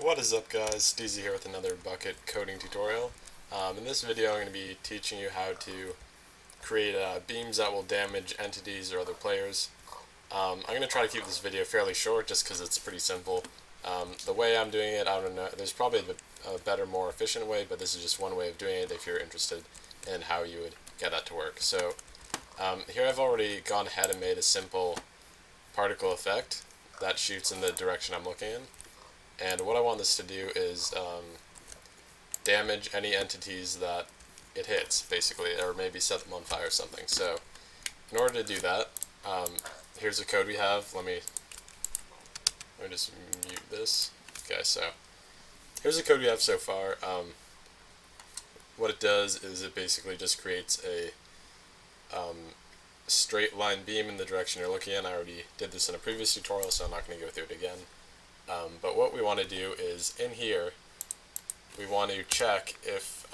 What is up, guys? SteeZyyy here with another Bukkit coding tutorial. In this video I'm going to be teaching you how to create beams that will damage entities or other players. I'm going to try to keep this video fairly short just because it's pretty simple. The way I'm doing it, I don't know, there's probably a better, more efficient way, but this is just one way of doing it if you're interested in how you would get that to work. So here I've already gone ahead and made a simple particle effect that shoots in the direction I'm looking in. And what I want this to do is damage any entities that it hits, basically, or maybe set them on fire or something. So, in order to do that, here's the code we have. Let me just mute this. Okay, so here's the code we have so far. What it does is it basically just creates a straight line beam in the direction you're looking in. I already did this in a previous tutorial, so I'm not going to go through it again. But what we want to do is, in here, we want to check if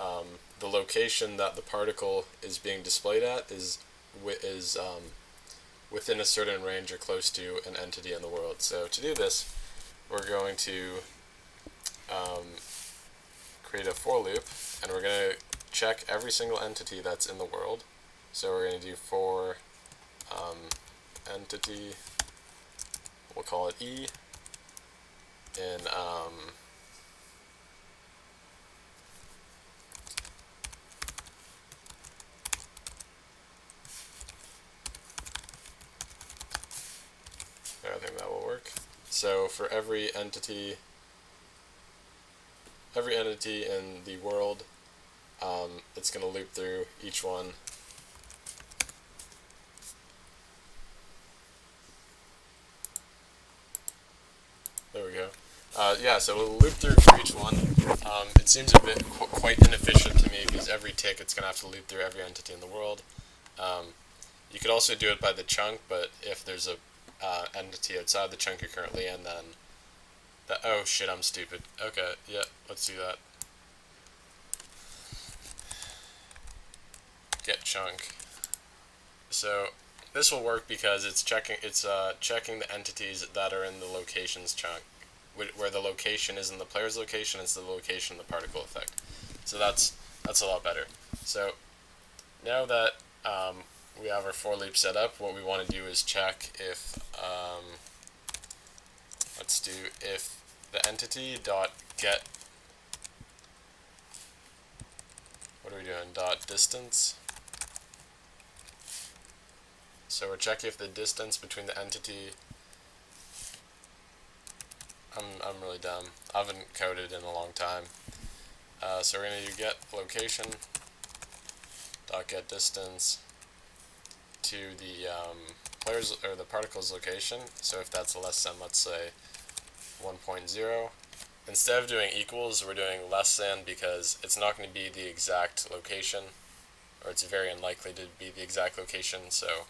the location that the particle is being displayed at is within a certain range or close to an entity in the world. So to do this, we're going to create a for loop, and we're going to check every single entity that's in the world. So we're going to do for entity, we'll call it E, in I think that will work. So for every entity in the world, it's going to loop through each one. There we go. Yeah, so we'll loop through for each one. It seems a bit quite inefficient to me because every tick it's going to have to loop through every entity in the world. You could also do it by the chunk, but if there's a entity outside the chunk you're currently in, then oh shit, I'm stupid. Okay, yeah, let's do that. Get chunk. So this will work because it's checking the entities that are in the locations chunk, where the location isn't the player's location, it's the location of the particle effect. So that's a lot better. So now that we have our for loop set up, what we want to do is check if if the entity dot get, what are we doing, dot distance. So we're checking if the distance between the entity, I'm really dumb, I haven't coded in a long time. So we're going to do get location dot get distance to the player's or the particle's location. So if that's less than, let's say, 1.0, instead of doing equals, we're doing less than because it's not going to be the exact location, or it's very unlikely to be the exact location. So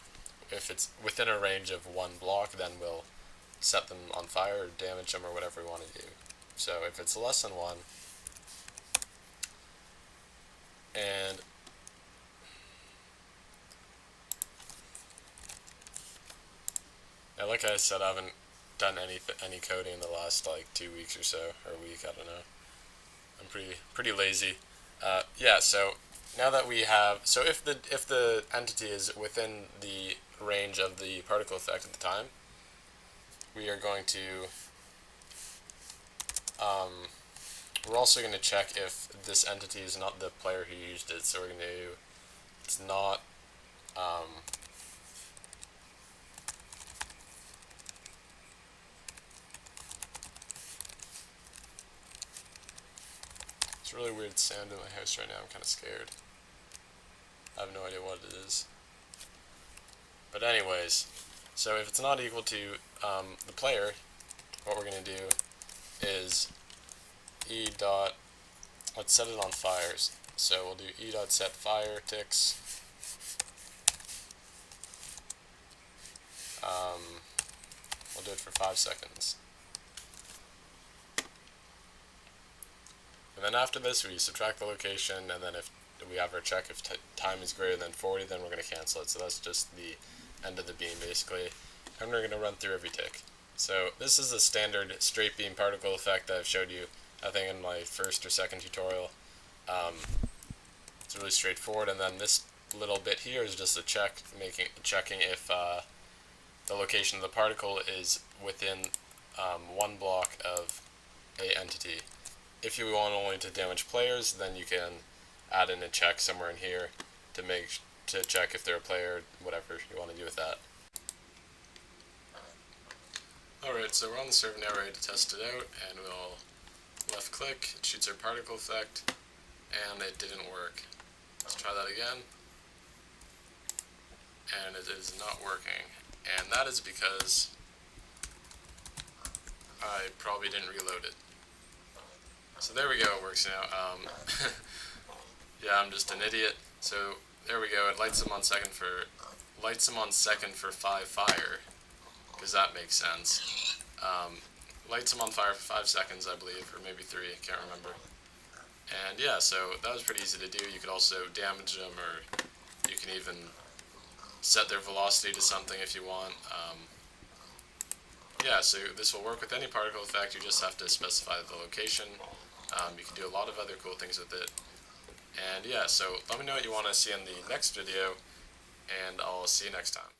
if it's within a range of one block, then we'll set them on fire or damage them or whatever we want to do. So if it's less than 1, and like I said, I haven't done any coding in the last like 2 weeks or so, or a week, I don't know. I'm pretty lazy. Yeah, so now that we have, so if the entity is within the range of the particle effect at the time, we are going to we're also going to check if this entity is not the player who used it. So we're going to do, it's not it's a really weird sound in my house right now. I'm kind of scared. I have no idea what it is. But anyways, so if it's not equal to the player, what we're going to do is E dot, let's set it on fires. So we'll do E dot set fire ticks. We'll do it for 5 seconds. And then after this, we subtract the location, and then if we have our check, if time is greater than 40, then we're going to cancel it. So that's just the end of the beam, basically. And we're going to run through every tick. So this is a standard straight beam particle effect that I've showed you, I think in my first or second tutorial. It's really straightforward, and then this little bit here is just a checking if the location of the particle is within one block of a entity. If you want only to damage players, then you can add in a check somewhere in here to check if they're a player, whatever you want to do with that. Alright, so we're on the server now ready to test it out, and we'll left click, it shoots our particle effect, and it didn't work. Let's try that again, and it is not working. And that is because I probably didn't reload it. So there we go, it works now. Yeah, I'm just an idiot. So there we go, it lights them on second for 5 fire, because that makes sense. Lights them on fire for 5 seconds, I believe, or maybe 3, I can't remember. And yeah, so that was pretty easy to do. You could also damage them, or you can even set their velocity to something if you want. Yeah, so this will work with any particle effect, you just have to specify the location. You can do a lot of other cool things with it. And yeah, so let me know what you want to see in the next video, and I'll see you next time.